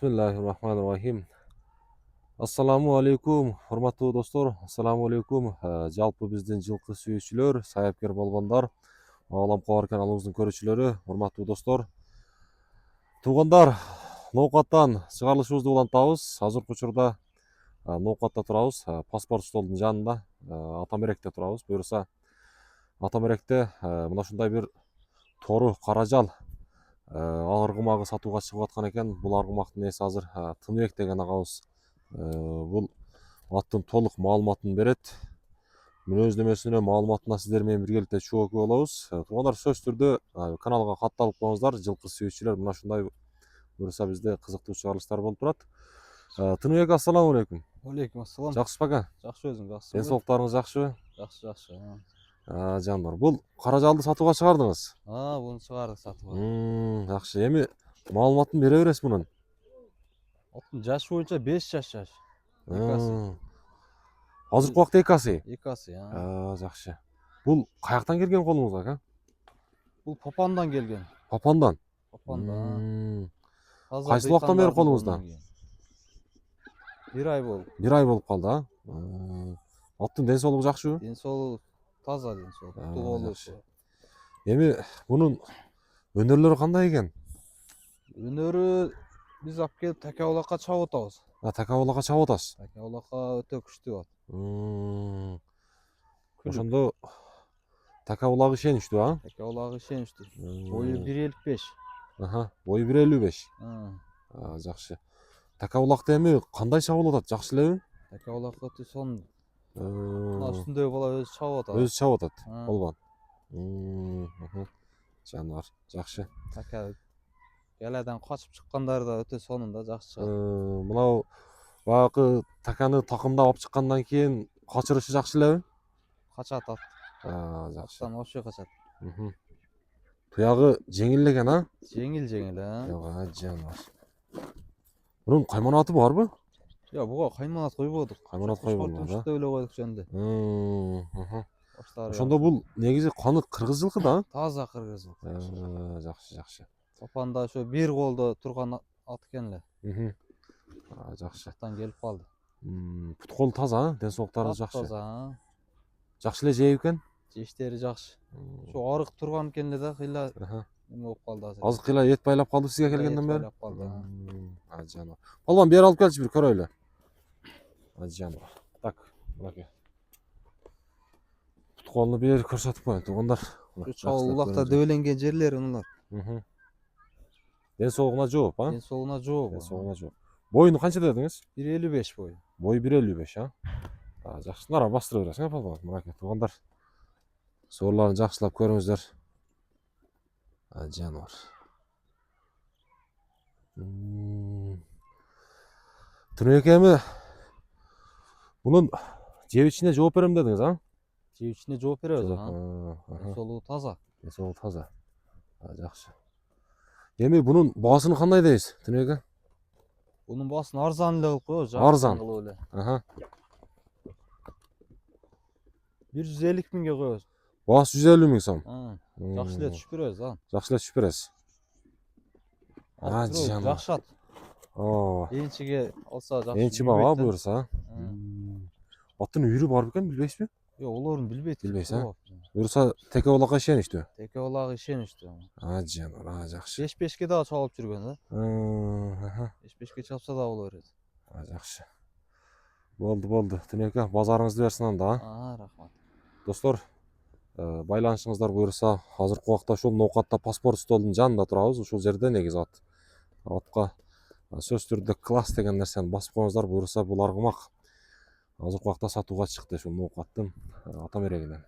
Bismillahirrahmanirrahim. Assalamu алейкум, урматтуу достор. Assalamu алейкум. Жалпы биздин жылкы сүйүүчүлөр, саяпкер болгондар, ааламга баркан алыбыздын көрүүчүлөрү, урматтуу достор. Туугандар, ноокаттан чыгарылышыбызды улантабыз. Азыркы учурда ноокатта турабыз. Паспорт столдун жанында, Атамеректе турабыз. Буюрса Атамеректе мына ушундай бир тору каражал аргымагы сатууга чыгып аткан экен. Бул аргымактын ээси азыр Тыныбек деген агабыз бул аттын толук маалыматын берет. Мүнөздөмөсүнө, маалыматына сиздер менен биргеликте чогуу болобуз. Туугандар, сөзсүз түрдө каналга катталып коюңуздар. Жылкы сүйүүчүлөр мына ушундай буюрса бизде кызыктуу чыгарылыштар болуп турат. Тыныбек, ассаламу алейкум. Алейкум ассалам. Жакшысызбы ака? Жакшы, өзүң жакшысың? Ден соолуктарыңыз жакшыбы? Жакшы. Жандар, бул каражалды сатууга чыгардыңыз? Буну чыгардык сатууга. Жакшы. Эми маалыматын бере бересиз мунун? Аттын жашы боюнча 5 жаш. Экасы. Азыркы убакта экасы? Экасы, Жакшы. Бул каяктан келген колуңузга, ака? Бул Попандан келген. Попандан? Попандан. Кайсы убактан бери колуңузда? 1 ай болду. 1 ай болуп калды, а? Аттын ден соолугу жакшыбы? Ден соолугу таза, ден соолугу. Эми мунун өнөрлөрү кандай экен? Өнөрү биз алып келип Такабулакка чабып атабыз. Такабулакка чабып атасыз? Такабулакка өтө күчтүү ат. Ошондо Такабулагы ишеничтүү, а? Такабулагы ишеничтүү. Бою 1.55. Бою 1.55. Жакшы. Такабулакта эми кандай чабуулуп атат? Жакшы элеби? Такабулак өтө сонун. Мына үстүндөгү бала өзү чабып атат. Өзү чабып атат. Болбон. Жаныбар, жакшы. Така Яладан качып чыккандар да өтө сонун да, жакшы чыгат. Мынау баягы таканы такымдап алып чыккандан кийин качырышы жакшы элеби? Качат ат. Жакшы. Аттан вообще качат. Туягы жеңил экен, а? Жеңил, Жаныбар. Мунун кайманаты барбы? Буга кайманат койбодук. Кайманат койбодук, да? Эле койдук жөнүндө. Ошондо бул негизи каны кыргыз жылкы да? Таза кыргыз жылкы. Жакшы. Попанда ошо бир колдо турган ат экен эле. Жакшы. Аттан келип калды. Бут колу таза, ден соолуктары жакшы. Таза. Жакшы эле жейт экен? Жештери жакшы. Ошо арык турган экен эле да, кыйла эме болуп калды азыр. Азыр кыйла эт байлап калды сизге келгенден бери? Байлап калды. Жаныбар. Полбон, бери алып келчи, бир көрөйлү. Жаныбар. Так, мынакей. Бут колуну бери көрсөтүп коеюн, туугандар. Улакта дөбөленген жерлери мулар. Ден соолугуна жооп, а? Ден соолугуна жооп. Боюну канча дедиңиз? 1.55 бою. Бою 1.55, а? Жакшы. Нара бастыра бересиң, полбон. Мынакей, туугандар. Соорларын жакшылап көрүңүздөр. Жаныбар. Тыныбек эми мунун жебичине жооп берем дедиңиз, а? Жебичине жооп беребиз, Ден соолугу таза. Жакшы. Эми бунун баасыны кандай дейсиз, Тыныбек ака? Бунун баасын арзан эле кылып коебуз. Арзан кылып эле. 150 миңге коебуз. Баасы 150 миң сом. Жакшы эле түшүп беребиз, Жакшы эле түшүп бересиз. Жакшы ат. Энчиге алса жакшы. Энчи баба буюрса. Аттын үйрү бар бекен, билбейсизби? Жок, олорун билбейт. Билбейсиз, буюрса Такабулакка ишеничтүү. Такабулагы ишеничтүү. Жаныбар, жакшы. 5-5ке дагы чабып жүргөн да. 5-5ке чапса да боло берет. Жакшы. Болду. Тыныбек ака, базарыңызды берсин анда. Рахмат. Достор, байланышыңыздар буюрса, азыркы убакта ушул ноокатта паспорт столдун жанында турабыз. Ушул жерде негизи атка сөзсүз түрдө класс деген нерсени басып коюңуздар, буюрса бул аргымак азыркы убакта сатууга чыкты ушул ноокаттын Атамерегинен.